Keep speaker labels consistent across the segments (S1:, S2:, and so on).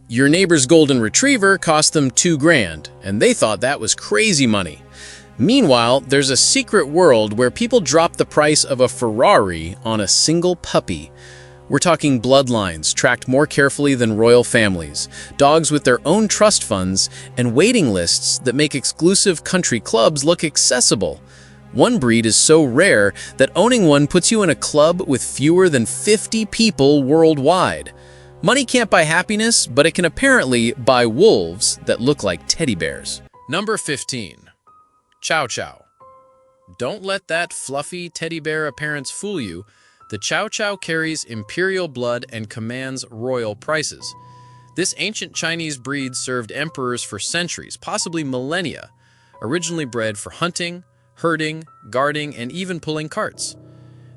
S1: Your neighbor's golden retriever cost them $2 grand, and they thought that was crazy money. Meanwhile, there's a secret world where people drop the price of a Ferrari on a single puppy. We're talking bloodlines tracked more carefully than royal families, dogs with their own trust funds, and waiting lists that make exclusive country clubs look accessible. One breed is so rare that owning one puts you in a club with fewer than 50 people worldwide. Money can't buy happiness, but it can apparently buy wolves that look like teddy bears. Number 15. Chow Chow. Don't let that fluffy teddy bear appearance fool you. The Chow Chow carries imperial blood and commands royal prices. This ancient Chinese breed served emperors for centuries, possibly millennia, originally bred for hunting, herding, guarding, and even pulling carts.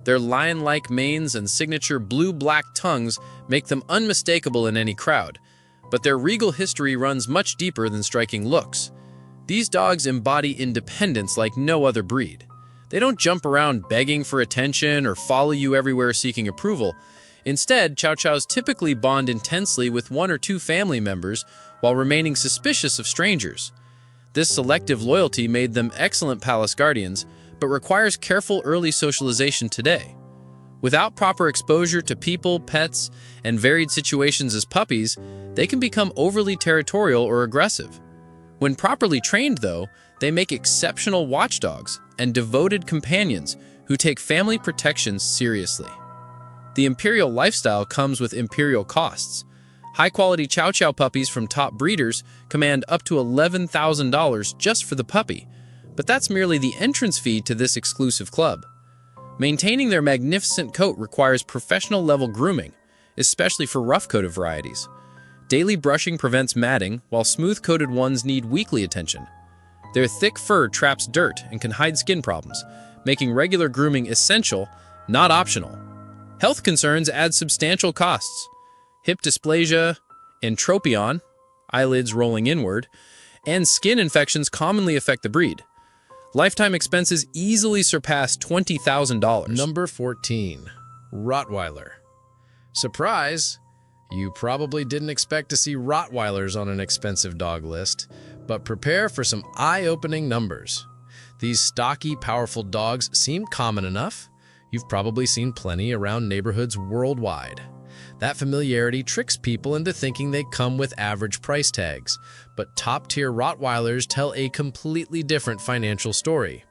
S1: Their lion-like manes and signature blue-black tongues make them unmistakable in any crowd, but their regal history runs much deeper than striking looks. These dogs embody independence like no other breed. They don't jump around begging for attention or follow you everywhere seeking approval. Instead, Chow Chows typically bond intensely with one or two family members while remaining suspicious of strangers. This selective loyalty made them excellent palace guardians, but requires careful early socialization today. Without proper exposure to people, pets, and varied situations as puppies, they can become overly territorial or aggressive. When properly trained, though, they make exceptional watchdogs and devoted companions who take family protections seriously. The imperial lifestyle comes with imperial costs. High-quality Chow Chow puppies from top breeders command up to $11,000 just for the puppy, but that's merely the entrance fee to this exclusive club. Maintaining their magnificent coat requires professional-level grooming, especially for rough-coated varieties. Daily brushing prevents matting, while smooth-coated ones need weekly attention. Their thick fur traps dirt and can hide skin problems, making regular grooming essential, not optional. Health concerns add substantial costs. Hip dysplasia, entropion, eyelids rolling inward, and skin infections commonly affect the breed. Lifetime expenses easily surpass $20,000.
S2: Number 14. Rottweiler. Surprise! You probably didn't expect to see Rottweilers on an expensive dog list, but prepare for some eye-opening numbers. These stocky, powerful dogs seem common enough. You've probably seen plenty around neighborhoods worldwide. That familiarity tricks people into thinking they come with average price tags, but top-tier Rottweilers tell a completely different financial story.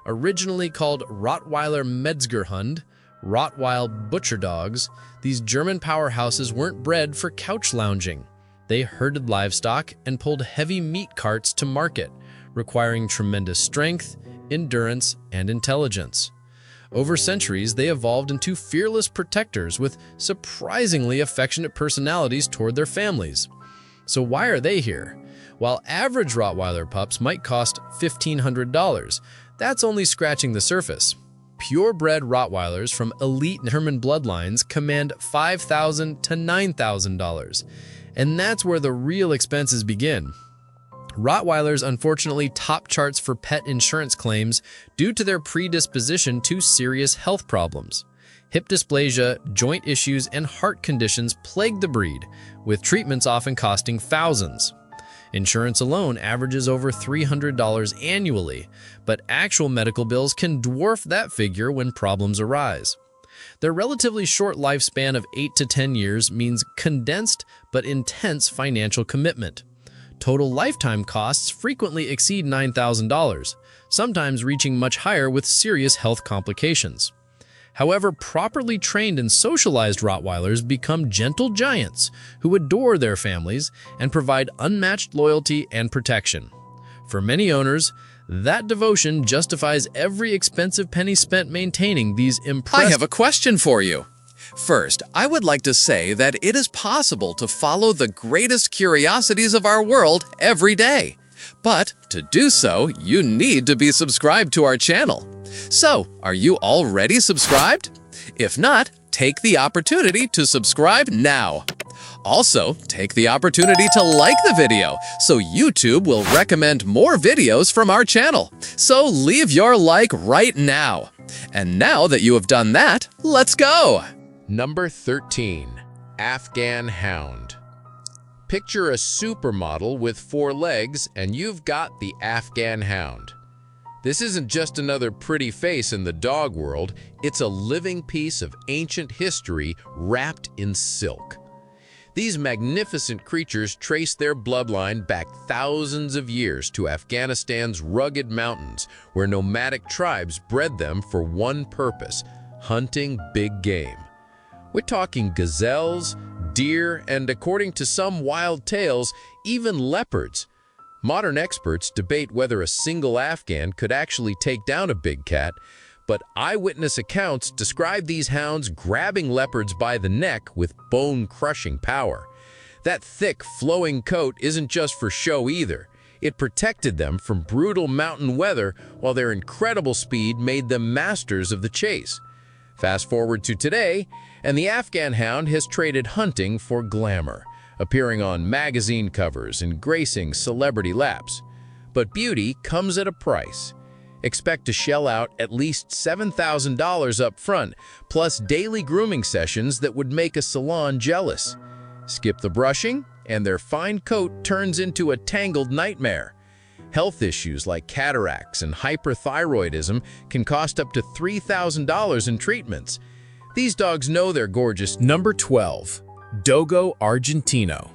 S2: Originally called Rottweiler Metzgerhund, Rottweil butcher dogs, these German powerhouses weren't bred for couch lounging. They herded livestock and pulled heavy meat carts to market, requiring tremendous strength, endurance, and intelligence. Over centuries, they evolved into fearless protectors with surprisingly affectionate personalities toward their families. So why are they here? While average Rottweiler pups might cost $1,500, that's only scratching the surface. Purebred Rottweilers from elite German bloodlines command $5,000 to $9,000, and that's where the real expenses begin. Rottweilers unfortunately top charts for pet insurance claims due to their predisposition to serious health problems. Hip dysplasia, joint issues, and heart conditions plague the breed, with treatments often costing thousands. Insurance alone averages over $300 annually, but actual medical bills can dwarf that figure when problems arise. Their relatively short lifespan of 8 to 10 years means condensed but intense financial commitment. Total lifetime costs frequently exceed $9,000, sometimes reaching much higher with serious health complications. However, properly trained and socialized Rottweilers become gentle giants who adore their families and provide unmatched loyalty and protection. For many owners, that devotion justifies every expensive penny spent maintaining these impressive...
S1: I have a question for you. First, I would like to say that it is possible to follow the greatest curiosities of our world every day. But to do so, you need to be subscribed to our channel. So, are you already subscribed? If not, take the opportunity to subscribe now. Also, take the opportunity to like the video so YouTube will recommend more videos from our channel. So leave your like right now. And now that you have done that, let's go!
S2: Number 13. Afghan Hound. Picture a supermodel with 4 legs, and you've got the Afghan hound. This isn't just another pretty face in the dog world, it's a living piece of ancient history wrapped in silk. These magnificent creatures trace their bloodline back thousands of years to Afghanistan's rugged mountains, where nomadic tribes bred them for one purpose: hunting big game. We're talking gazelles, deer, and according to some wild tales, even leopards. Modern experts debate whether a single Afghan could actually take down a big cat, but eyewitness accounts describe these hounds grabbing leopards by the neck with bone-crushing power. That thick, flowing coat isn't just for show either. It protected them from brutal mountain weather, while their incredible speed made them masters of the chase. Fast forward to today, and the Afghan hound has traded hunting for glamour, appearing on magazine covers and gracing celebrity laps. But beauty comes at a price. Expect to shell out at least $7,000 up front, plus daily grooming sessions that would make a salon jealous. Skip the brushing, and their fine coat turns into a tangled nightmare. Health issues like cataracts and hyperthyroidism can cost up to $3,000 in treatments. These dogs know they're gorgeous.
S1: Number 12. Dogo Argentino.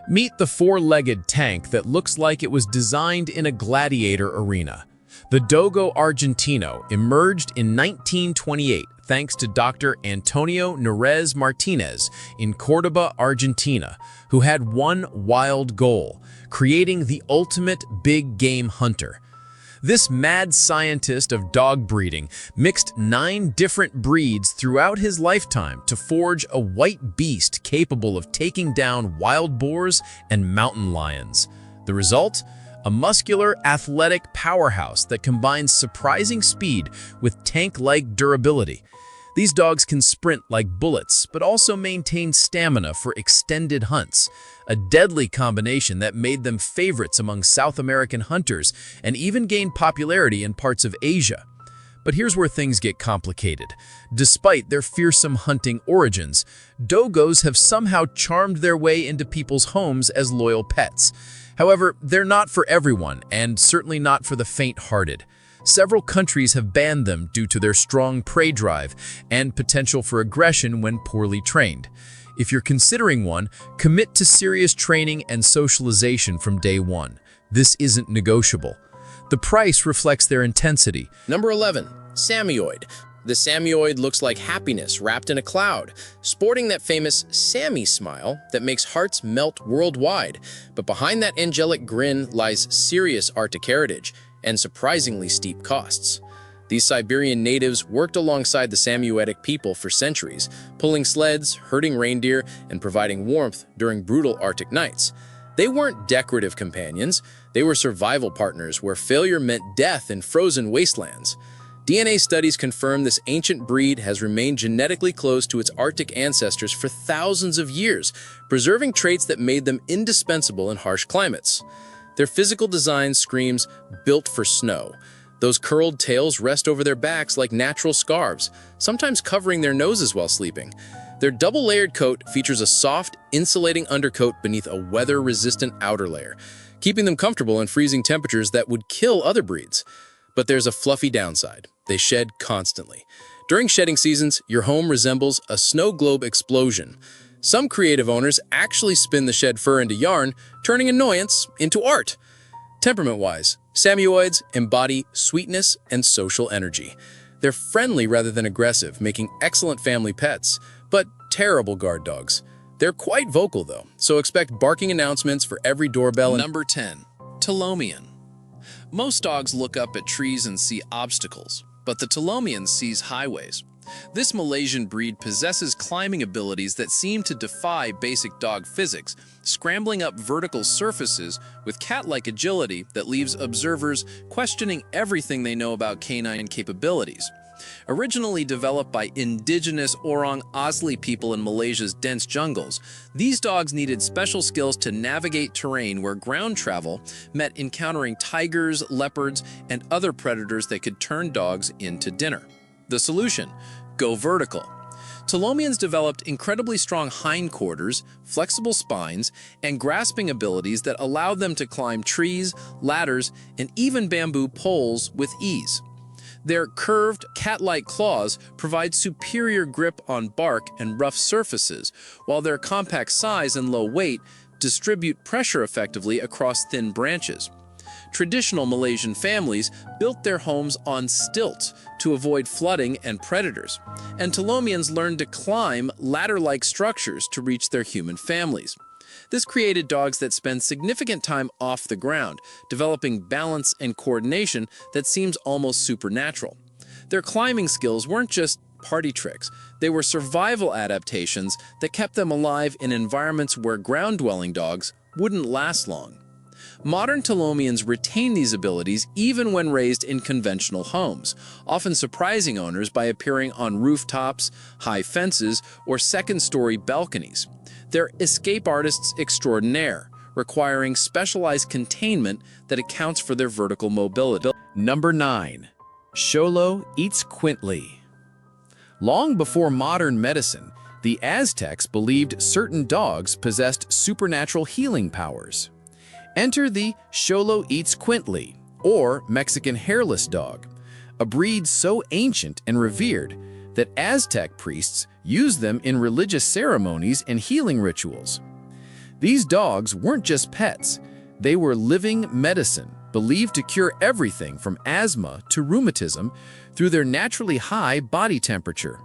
S1: Meet the 4-legged tank that looks like it was designed in a gladiator arena. The Dogo Argentino emerged in 1928 thanks to Dr. Antonio Nerez Martinez in Cordoba, Argentina, who had one wild goal: creating the ultimate big game hunter. This mad scientist of dog breeding mixed 9 different breeds throughout his lifetime to forge a white beast capable of taking down wild boars and mountain lions. The result? A muscular, athletic powerhouse that combines surprising speed with tank-like durability. These dogs can sprint like bullets, but also maintain stamina for extended hunts, a deadly combination that made them favorites among South American hunters and even gained popularity in parts of Asia. But here's where things get complicated. Despite their fearsome hunting origins, dogos have somehow charmed their way into people's homes as loyal pets. However, they're not for everyone, and certainly not for the faint-hearted. Several countries have banned them due to their strong prey drive and potential for aggression when poorly trained. If you're considering one, commit to serious training and socialization from day one. This isn't negotiable. The price reflects their intensity.
S3: Number 11. Samoyed. The Samoyed looks like happiness wrapped in a cloud, sporting that famous Sammy smile that makes hearts melt worldwide. But behind that angelic grin lies serious Arctic heritage and surprisingly steep costs. These Siberian natives worked alongside the Samoyedic people for centuries, pulling sleds, herding reindeer, and providing warmth during brutal Arctic nights. They weren't decorative companions, they were survival partners where failure meant death in frozen wastelands. DNA studies confirm this ancient breed has remained genetically close to its Arctic ancestors for thousands of years, preserving traits that made them indispensable in harsh climates. Their physical design screams, built for snow. Those curled tails rest over their backs like natural scarves, sometimes covering their noses while sleeping. Their double-layered coat features a soft, insulating undercoat beneath a weather-resistant outer layer, keeping them comfortable in freezing temperatures that would kill other breeds. But there's a fluffy downside. They shed constantly. During shedding seasons, your home resembles a snow globe explosion. Some creative owners actually spin the shed fur into yarn, turning annoyance into art. Temperament-wise, Samoyeds embody sweetness and social energy. They're friendly rather than aggressive, making excellent family pets, but terrible guard dogs. They're quite vocal though, so expect barking announcements for every doorbell.
S1: Number 10. Telomian. Most dogs look up at trees and see obstacles, but the Telomian sees highways. This Malaysian breed possesses climbing abilities that seem to defy basic dog physics, scrambling up vertical surfaces with cat-like agility that leaves observers questioning everything they know about canine capabilities. Originally developed by indigenous Orang Asli people in Malaysia's dense jungles, these dogs needed special skills to navigate terrain where ground travel meant encountering tigers, leopards, and other predators that could turn dogs into dinner. The solution? Go vertical.
S3: Telomians developed incredibly strong hindquarters, flexible spines, and grasping abilities that allowed them to climb trees, ladders, and even bamboo poles with ease. Their curved, cat-like claws provide superior grip on bark and rough surfaces, while their compact size and low weight distribute pressure effectively across thin branches. Traditional Malaysian families built their homes on stilts to avoid flooding and predators, and Telomians learned to climb ladder-like structures to reach their human families. This created dogs that spend significant time off the ground, developing balance and coordination that seems almost supernatural. Their climbing skills weren't just party tricks, they were survival adaptations that kept them alive in environments where ground-dwelling dogs wouldn't last long. Modern Telomians retain these abilities even when raised in conventional homes, often surprising owners by appearing on rooftops, high fences, or second-story balconies. They're escape artists extraordinaire, requiring specialized containment that accounts for their vertical mobility.
S1: Number 9. Xolo eats quintly. Long before modern medicine, the Aztecs believed certain dogs possessed supernatural healing powers. Enter the Xolo eats quintly, or Mexican hairless dog, a breed so ancient and revered that Aztec priests used them in religious ceremonies and healing rituals. These dogs weren't just pets, they were living medicine, believed to cure everything from asthma to rheumatism through their naturally high body temperature.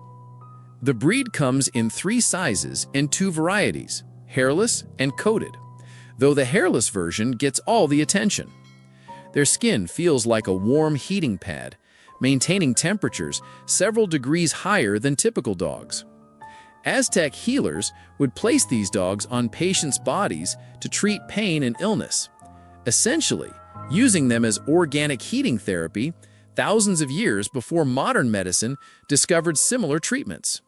S1: The breed comes in 3 sizes and 2 varieties, hairless and coated, though the hairless version gets all the attention. Their skin feels like a warm heating pad, maintaining temperatures several degrees higher than typical dogs. Aztec healers would place these dogs on patients' bodies to treat pain and illness, essentially using them as organic heating therapy thousands of years before modern medicine discovered similar treatments.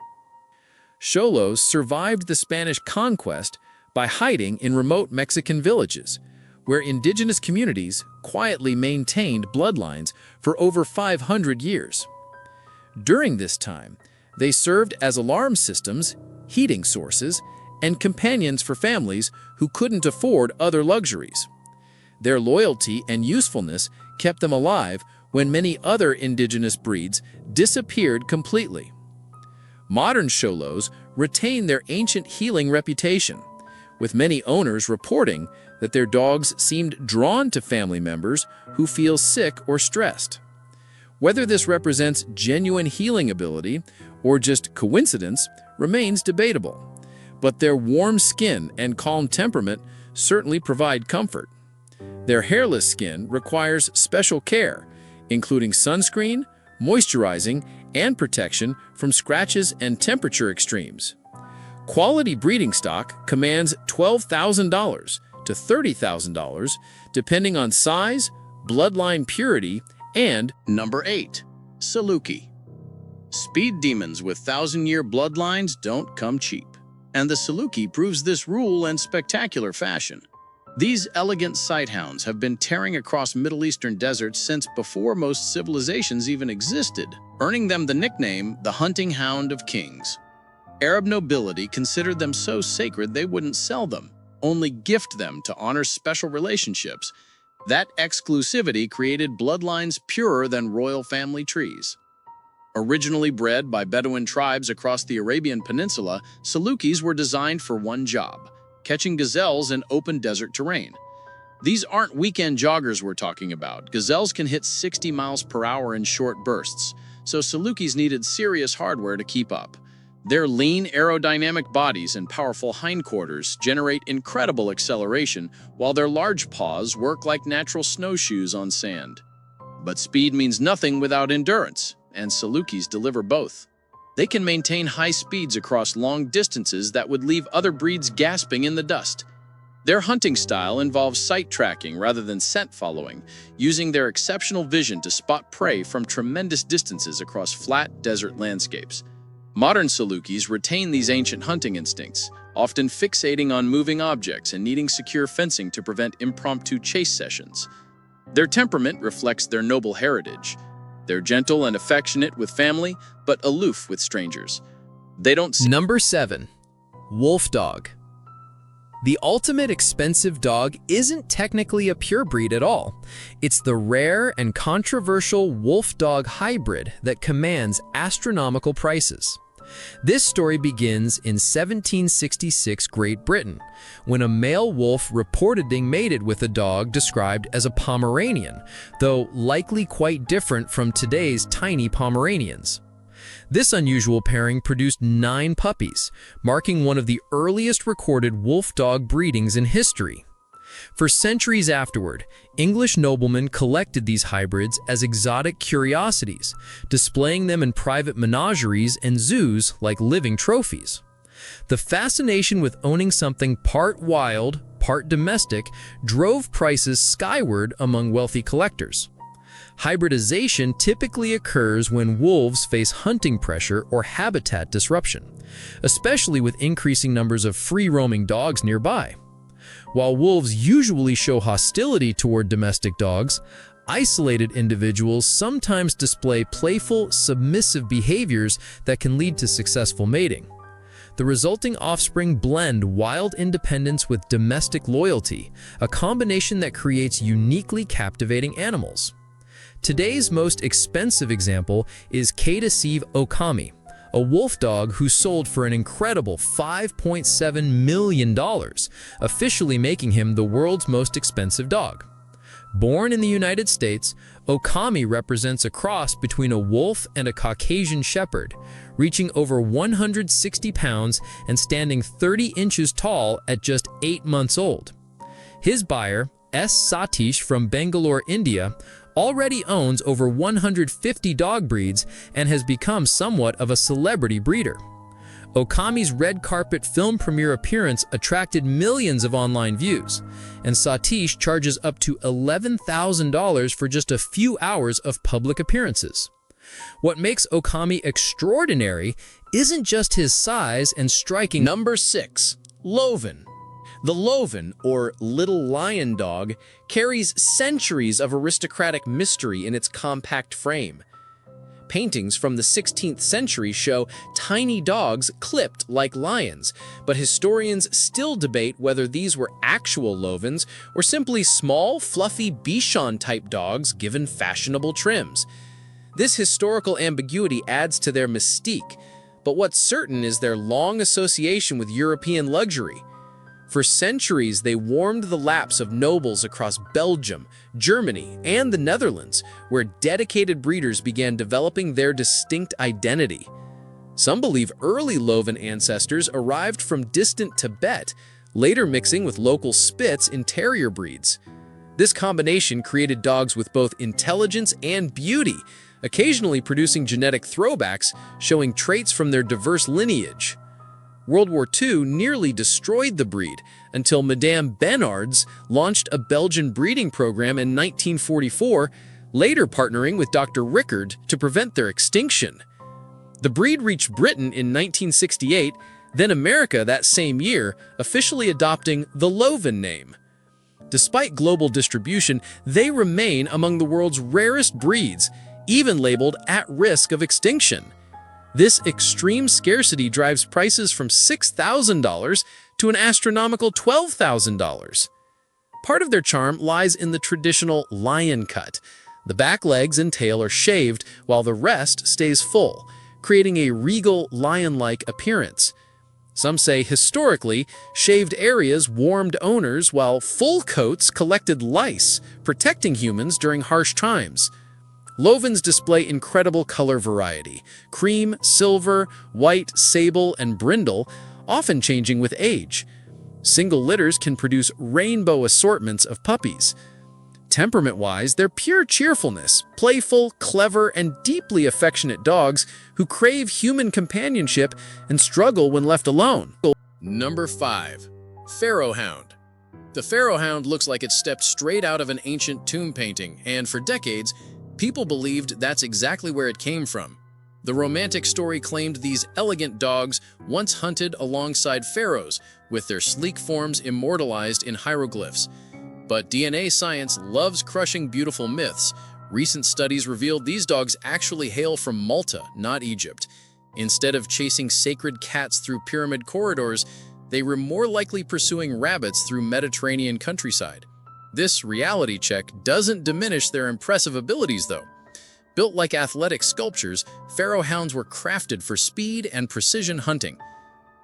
S1: Xolos survived the Spanish conquest by hiding in remote Mexican villages, where indigenous communities quietly maintained bloodlines for over 500 years. During this time, they served as alarm systems, heating sources, and companions for families who couldn't afford other luxuries. Their loyalty and usefulness kept them alive when many other indigenous breeds disappeared completely. Modern Xolos retain their ancient healing reputation, with many owners reporting that their dogs seemed drawn to family members who feel sick or stressed. Whether this represents genuine healing ability or just coincidence remains debatable, but their warm skin and calm temperament certainly provide comfort. Their hairless skin requires special care, including sunscreen, moisturizing, and protection from scratches and temperature extremes. Quality breeding stock commands $12,000 to $30,000, depending on size, bloodline purity, and
S3: Number 8. Saluki. Speed demons with 1,000-year bloodlines don't come cheap, and the Saluki proves this rule in spectacular fashion. These elegant sighthounds have been tearing across Middle Eastern deserts since before most civilizations even existed, earning them the nickname the hunting hound of kings. Arab nobility considered them so sacred they wouldn't sell them, only gift them to honor special relationships. That exclusivity created bloodlines purer than royal family trees. Originally bred by Bedouin tribes across the Arabian Peninsula, Salukis were designed for one job: catching gazelles in open desert terrain. These aren't weekend joggers we're talking about. Gazelles can hit 60 miles per hour in short bursts, so Salukis needed serious hardware to keep up. Their lean, aerodynamic bodies and powerful hindquarters generate incredible acceleration, while their large paws work like natural snowshoes on sand. But speed means nothing without endurance, and Salukis deliver both. They can maintain high speeds across long distances that would leave other breeds gasping in the dust. Their hunting style involves sight tracking rather than scent following, using their exceptional vision to spot prey from tremendous distances across flat desert landscapes. Modern Salukis retain these ancient hunting instincts, often fixating on moving objects and needing secure fencing to prevent impromptu chase sessions. Their temperament reflects their noble heritage. They're gentle and affectionate with family, but aloof with strangers. They don't see.
S1: Number 7. Wolf dog. The ultimate expensive dog isn't technically a purebred at all. It's the rare and controversial wolf-dog hybrid that commands astronomical prices. This story begins in 1766 Great Britain, when a male wolf reportedly mated with a dog described as a Pomeranian, though likely quite different from today's tiny Pomeranians. This unusual pairing produced 9 puppies, marking one of the earliest recorded wolf-dog breedings in history. For centuries afterward, English noblemen collected these hybrids as exotic curiosities, displaying them in private menageries and zoos like living trophies. The fascination with owning something part wild, part domestic, drove prices skyward among wealthy collectors. Hybridization typically occurs when wolves face hunting pressure or habitat disruption, especially with increasing numbers of free-roaming dogs nearby. While wolves usually show hostility toward domestic dogs, isolated individuals sometimes display playful, submissive behaviors that can lead to successful mating. The resulting offspring blend wild independence with domestic loyalty, a combination that creates uniquely captivating animals. Today's most expensive example is K-Deceive Okami, a wolf dog who sold for an incredible $5.7 million, officially making him the world's most expensive dog. Born in the United States, Okami represents a cross between a wolf and a Caucasian shepherd, reaching over 160 pounds and standing 30 inches tall at just 8 months old. His buyer, S. Satish from Bangalore, India, already owns over 150 dog breeds and has become somewhat of a celebrity breeder. Okami's red carpet film premiere appearance attracted millions of online views, and Satish charges up to $11,000 for just a few hours of public appearances. What makes Okami extraordinary isn't just his size and striking.
S3: Number 6. Loven. The Loven, or Little Lion Dog, carries centuries of aristocratic mystery in its compact frame. Paintings from the 16th century show tiny dogs clipped like lions, but historians still debate whether these were actual Lovens or simply small, fluffy Bichon-type dogs given fashionable trims. This historical ambiguity adds to their mystique, but what's certain is their long association with European luxury. For centuries, they warmed the laps of nobles across Belgium, Germany, and the Netherlands, where dedicated breeders began developing their distinct identity. Some believe early Loven ancestors arrived from distant Tibet, later mixing with local Spitz in terrier breeds. This combination created dogs with both intelligence and beauty, occasionally producing genetic throwbacks showing traits from their diverse lineage. World War II nearly destroyed the breed until Madame Benards launched a Belgian breeding program in 1944, later partnering with Dr. Rickard to prevent their extinction. The breed reached Britain in 1968, then America that same year, officially adopting the Loven name. Despite global distribution, they remain among the world's rarest breeds, even labeled at risk of extinction. This extreme scarcity drives prices from $6,000 to an astronomical $12,000. Part of their charm lies in the traditional lion cut. The back legs and tail are shaved while the rest stays full, creating a regal, lion-like appearance. Some say historically, shaved areas warmed owners while full coats collected lice, protecting humans during harsh times. Lovens display incredible color variety: cream, silver, white, sable, and brindle, often changing with age. Single litters can produce rainbow assortments of puppies. Temperament-wise, they're pure cheerfulness, playful, clever, and deeply affectionate dogs who crave human companionship and struggle when left alone.
S2: Number 5. Pharaoh Hound. The Pharaoh Hound looks like it stepped straight out of an ancient tomb painting, and for decades, people believed that's exactly where it came from. The romantic story claimed these elegant dogs once hunted alongside pharaohs, with their sleek forms immortalized in hieroglyphs. But DNA science loves crushing beautiful myths. Recent studies revealed these dogs actually hail from Malta, not Egypt.
S3: Instead of chasing sacred cats through pyramid corridors, they were more likely pursuing rabbits through Mediterranean countryside. This reality check doesn't diminish their impressive abilities, though. Built like athletic sculptures, pharaoh hounds were crafted for speed and precision hunting.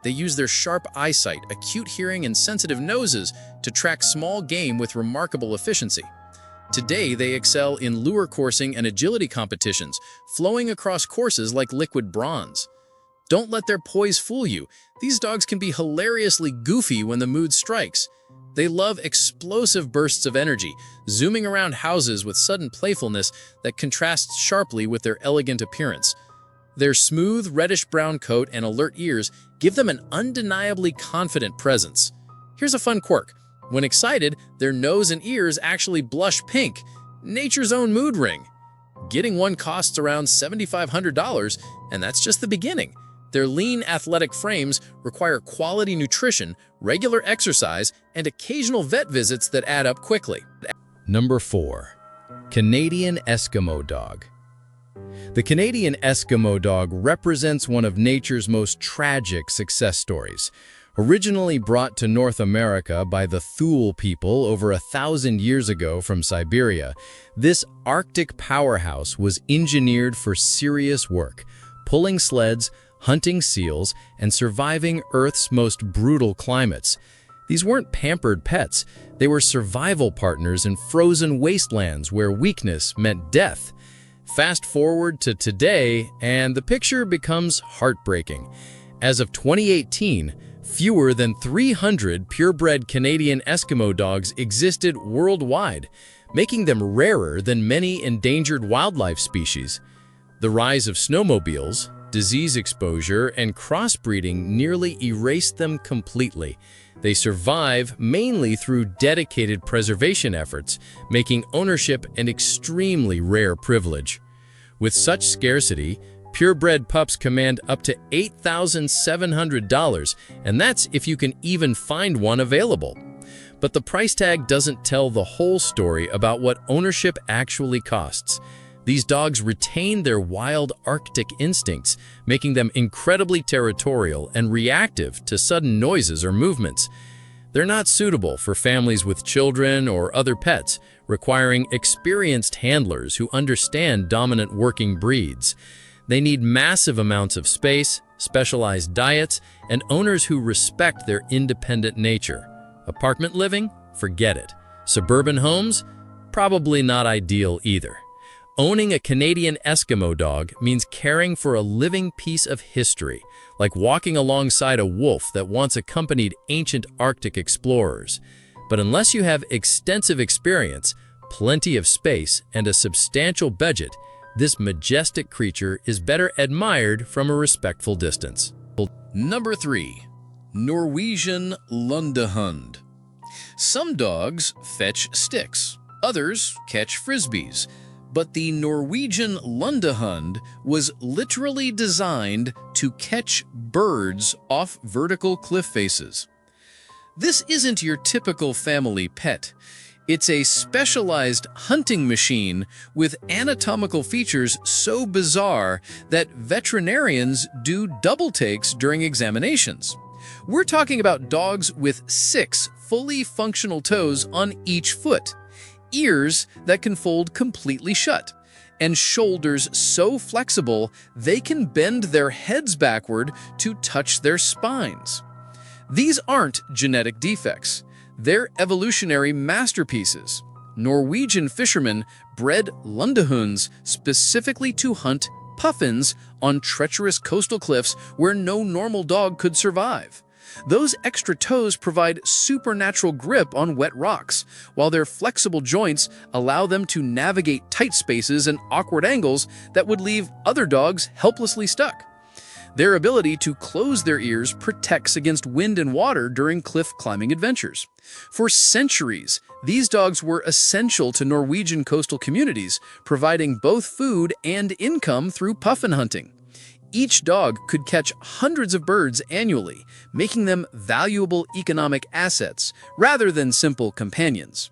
S3: They use their sharp eyesight, acute hearing, and sensitive noses to track small game with remarkable efficiency. Today, they excel in lure coursing and agility competitions, flowing across courses like liquid bronze. Don't let their poise fool you. These dogs can be hilariously goofy when the mood strikes. They love explosive bursts of energy, zooming around houses with sudden playfulness that contrasts sharply with their elegant appearance. Their smooth, reddish-brown coat and alert ears give them an undeniably confident presence. Here's a fun quirk. When excited, their nose and ears actually blush pink, nature's own mood ring. Getting one costs around $7,500, and that's just the beginning. Their lean, athletic frames require quality nutrition, regular exercise, and occasional vet visits that add up quickly.
S2: Number 4. Canadian Eskimo Dog. The Canadian Eskimo dog represents one of nature's most tragic success stories. Originally brought to North America by the Thule people over 1,000 years ago from Siberia, this Arctic powerhouse was engineered for serious work, pulling sleds, hunting seals, and surviving Earth's most brutal climates. These weren't pampered pets, they were survival partners in frozen wastelands where weakness meant death. Fast forward to today, and the picture becomes heartbreaking. As of 2018, fewer than 300 purebred Canadian Eskimo dogs existed worldwide, making them rarer than many endangered wildlife species. The rise of snowmobiles, disease exposure, and crossbreeding nearly erased them completely. They survive mainly through dedicated preservation efforts, making ownership an extremely rare privilege. With such scarcity, purebred pups command up to $8,700, and that's if you can even find one available. But the price tag doesn't tell the whole story about what ownership actually costs. These dogs retain their wild Arctic instincts, making them incredibly territorial and reactive to sudden noises or movements. They're not suitable for families with children or other pets, requiring experienced handlers who understand dominant working breeds. They need massive amounts of space, specialized diets, and owners who respect their independent nature. Apartment living? Forget it. Suburban homes? Probably not ideal either. Owning a Canadian Eskimo dog means caring for a living piece of history, like walking alongside a wolf that once accompanied ancient Arctic explorers. But unless you have extensive experience, plenty of space, and a substantial budget, this majestic creature is better admired from a respectful distance.
S1: Number 3. Norwegian Lundehund. Some dogs fetch sticks, others catch frisbees. But the Norwegian Lundehund was literally designed to catch birds off vertical cliff faces. This isn't your typical family pet. It's a specialized hunting machine with anatomical features so bizarre that veterinarians do double takes during examinations. We're talking about dogs with 6 fully functional toes on each foot, ears that can fold completely shut, and shoulders so flexible they can bend their heads backward to touch their spines. These aren't genetic defects. They're evolutionary masterpieces. Norwegian fishermen bred Lundehunds specifically to hunt puffins on treacherous coastal cliffs where no normal dog could survive. Those extra toes provide supernatural grip on wet rocks, while their flexible joints allow them to navigate tight spaces and awkward angles that would leave other dogs helplessly stuck. Their ability to close their ears protects against wind and water during cliff climbing adventures. For centuries, these dogs were essential to Norwegian coastal communities, providing both food and income through puffin hunting. Each dog could catch hundreds of birds annually, making them valuable economic assets rather than simple companions.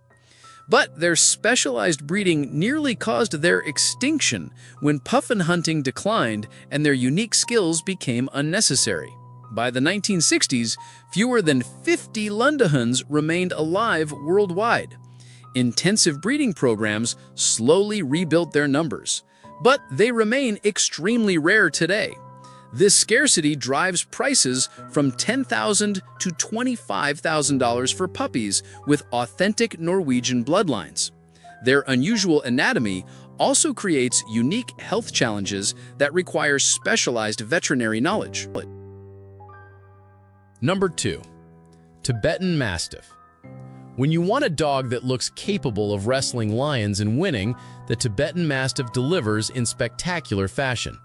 S1: But their specialized breeding nearly caused their extinction when puffin hunting declined and their unique skills became unnecessary. By the 1960s, fewer than 50 Lundehunds remained alive worldwide. Intensive breeding programs slowly rebuilt their numbers, but they remain extremely rare today. This scarcity drives prices from $10,000 to $25,000 for puppies with authentic Norwegian bloodlines. Their unusual anatomy also creates unique health challenges that require specialized veterinary knowledge.
S2: Number 2. Tibetan Mastiff. When you want a dog that looks capable of wrestling lions and winning, the Tibetan Mastiff delivers in spectacular fashion.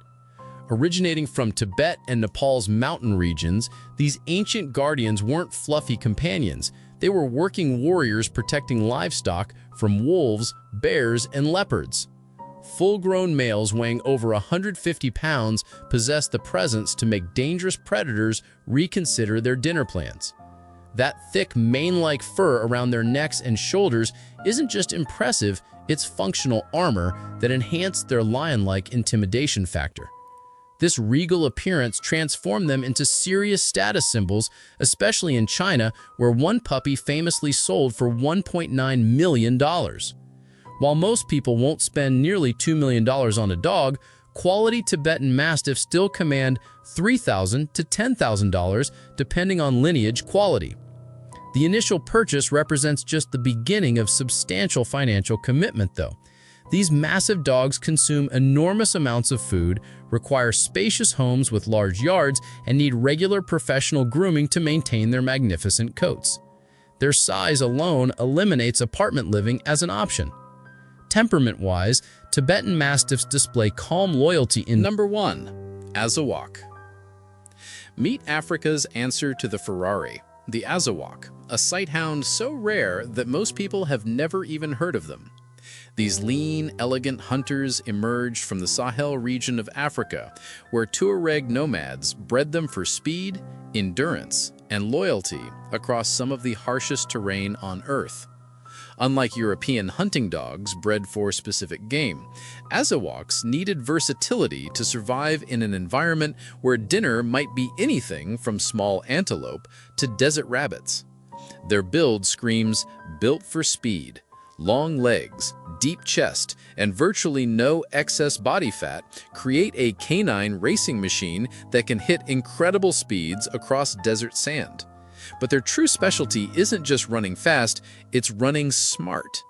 S2: Originating from Tibet and Nepal's mountain regions, these ancient guardians weren't fluffy companions. They were working warriors protecting livestock from wolves, bears, and leopards. Full-grown males weighing over 150 pounds possess the presence to make dangerous predators reconsider their dinner plans. That thick mane-like fur around their necks and shoulders isn't just impressive, it's functional armor that enhanced their lion-like intimidation factor. This regal appearance transformed them into serious status symbols, especially in China, where one puppy famously sold for $1.9 million. While most people won't spend nearly $2 million on a dog, quality Tibetan Mastiffs still command $3,000 to $10,000 depending on lineage quality. The initial purchase represents just the beginning of substantial financial commitment, though. These massive dogs consume enormous amounts of food, require spacious homes with large yards, and need regular professional grooming to maintain their magnificent coats. Their size alone eliminates apartment living as an option. Temperament-wise, Tibetan Mastiffs display calm loyalty in
S1: Number 1. Azawak. Meet Africa's answer to the Ferrari, the Azawak, a sighthound so rare that most people have never even heard of them. These lean, elegant hunters emerged from the Sahel region of Africa, where Tuareg nomads bred them for speed, endurance, and loyalty across some of the harshest terrain on Earth. Unlike European hunting dogs bred for specific game, Azawaks needed versatility to survive in an environment where dinner might be anything from small antelope to desert rabbits. Their build screams, built for speed. Long legs, deep chest, and virtually no excess body fat create a canine racing machine that can hit incredible speeds across desert sand. But their true specialty isn't just running fast, it's running smart.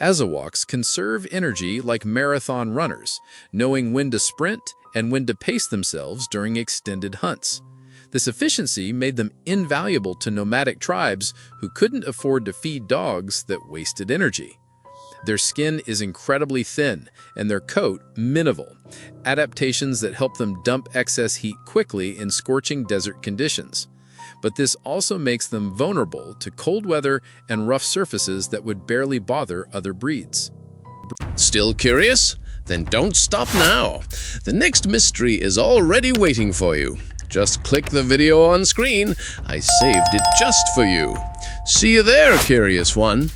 S1: Azawaks conserve energy like marathon runners, knowing when to sprint and when to pace themselves during extended hunts. This efficiency made them invaluable to nomadic tribes who couldn't afford to feed dogs that wasted energy. Their skin is incredibly thin and their coat minimal, adaptations that help them dump excess heat quickly in scorching desert conditions. But this also makes them vulnerable to cold weather and rough surfaces that would barely bother other breeds.
S3: Still curious? Then don't stop now. The next mystery is already waiting for you. Just click the video on screen. I saved it just for you. See you there, curious one.